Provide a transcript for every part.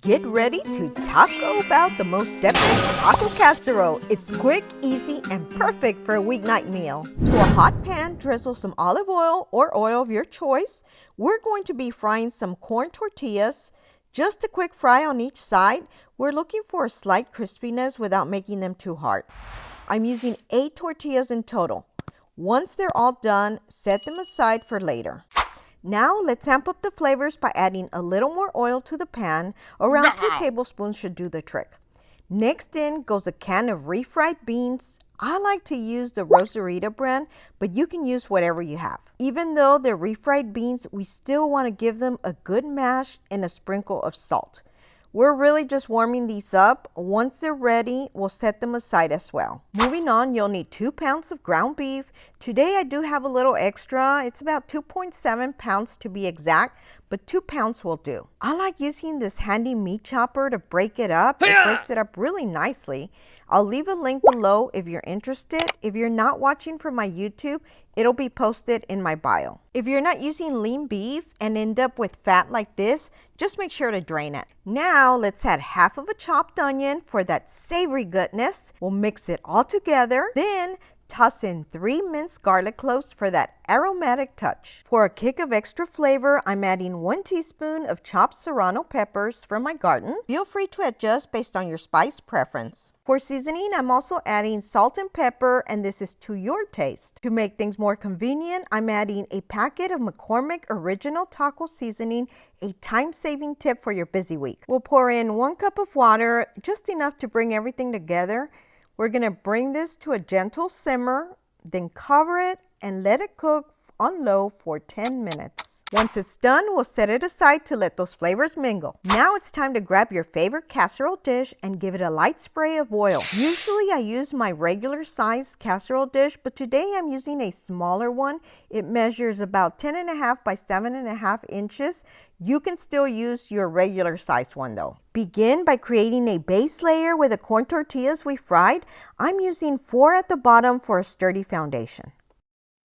Get ready to taco about the most epic taco casserole. It's quick, easy, and perfect for a weeknight meal. To a hot pan, drizzle some olive oil or oil of your choice. We're going to be frying some corn tortillas. Just a quick fry on each side. We're looking for a slight crispiness without making them too hard. I'm using 8 tortillas in total. Once they're all done, set them aside for later. Now let's amp up the flavors by adding a little more oil to the pan. Around 2 tablespoons should do the trick. Next in goes a can of refried beans. I like to use the Rosarita brand, but you can use whatever you have. Even though they're refried beans, we still want to give them a good mash and a sprinkle of salt. We're really just warming these up. Once they're ready, we'll set them aside as well. Moving on, you'll need 2 pounds of ground beef. Today I do have a little extra. It's about 2.7 pounds to be exact, but 2 pounds will do. I like using this handy meat chopper to break it up. It breaks it up really nicely. I'll leave a link below if you're interested. If you're not watching from my YouTube, it'll be posted in my bio. If you're not using lean beef and end up with fat like this, just make sure to drain it. Now let's add half of a chopped onion for that savory goodness. We'll mix it all together. Then toss in 3 minced garlic cloves for that aromatic touch. For a kick of extra flavor, I'm adding 1 teaspoon of chopped serrano peppers from my garden. Feel free to adjust based on your spice preference. For seasoning, I'm also adding salt and pepper, and this is to your taste. To make things more convenient, I'm adding a packet of McCormick original taco seasoning, a time-saving tip for your busy week. We'll pour in 1 cup of water, just enough to bring everything together. We're going to bring this to a gentle simmer, then cover it and let it cook on low for 10 minutes. Once it's done, we'll set it aside to let those flavors mingle. Now it's time to grab your favorite casserole dish and give it a light spray of oil. Usually I use my regular size casserole dish, but today I'm using a smaller one. It measures about 10.5 by 7.5 inches. You can still use your regular size one though. Begin by creating a base layer with the corn tortillas we fried. I'm using 4 at the bottom for a sturdy foundation.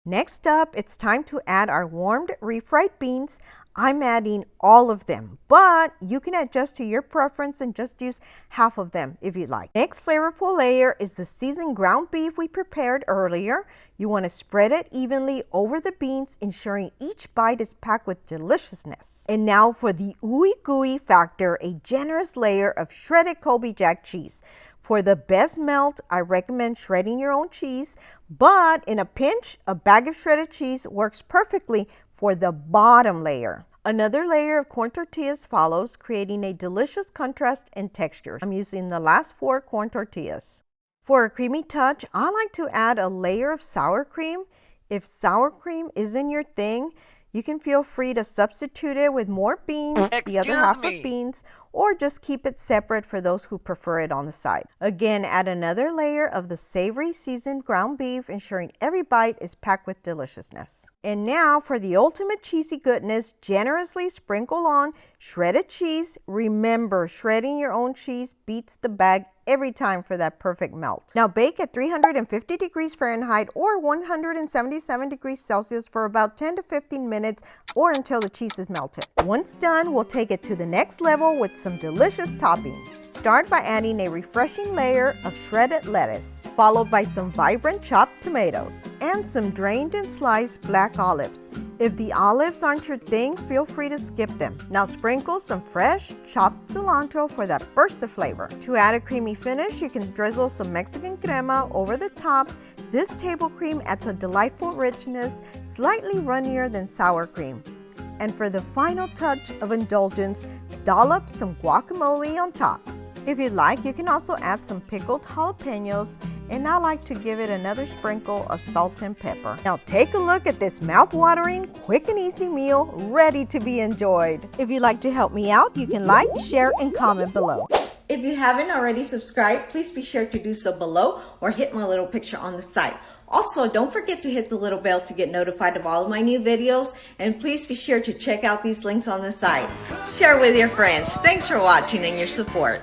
Next up, it's time to add our warmed refried beans. I'm adding all of them, but you can adjust to your preference and just use half of them if you'd like. Next flavorful layer is the seasoned ground beef we prepared earlier. You want to spread it evenly over the beans, ensuring each bite is packed with deliciousness. And now for the ooey gooey factor, a generous layer of shredded Colby Jack cheese. For the best melt, I recommend shredding your own cheese, but in a pinch, a bag of shredded cheese works perfectly for the bottom layer. Another layer of corn tortillas follows, creating a delicious contrast in texture. I'm using the last 4 corn tortillas. For a creamy touch, I like to add a layer of sour cream. If sour cream isn't your thing, you can feel free to substitute it with more beans, the other half of beans, or just keep it separate for those who prefer it on the side. Again, add another layer of the savory seasoned ground beef, ensuring every bite is packed with deliciousness. And now for the ultimate cheesy goodness, generously sprinkle on shredded cheese. Remember, shredding your own cheese beats the bag every time for that perfect melt. Now bake at 350 degrees Fahrenheit or 177 degrees Celsius for about 10 to 15 minutes or until the cheese is melted. Once done, we'll take it to the next level with some delicious toppings. Start by adding a refreshing layer of shredded lettuce, followed by some vibrant chopped tomatoes and some drained and sliced black olives. If the olives aren't your thing, feel free to skip them. Now sprinkle some fresh chopped cilantro for that burst of flavor. To add a creamy finish, you can drizzle some Mexican crema over the top. This table cream adds a delightful richness, slightly runnier than sour cream. And for the final touch of indulgence, dollop some guacamole on top. If you'd like, you can also add some pickled jalapenos, and I like to give it another sprinkle of salt and pepper. Now take a look at this mouth-watering, quick and easy meal ready to be enjoyed. If you'd like to help me out, you can like, share, and comment below. If you haven't already subscribed, please be sure to do so below or hit my little picture on the side. Also, don't forget to hit the little bell to get notified of all of my new videos, and please be sure to check out these links on the side. Share with your friends. Thanks for watching and your support.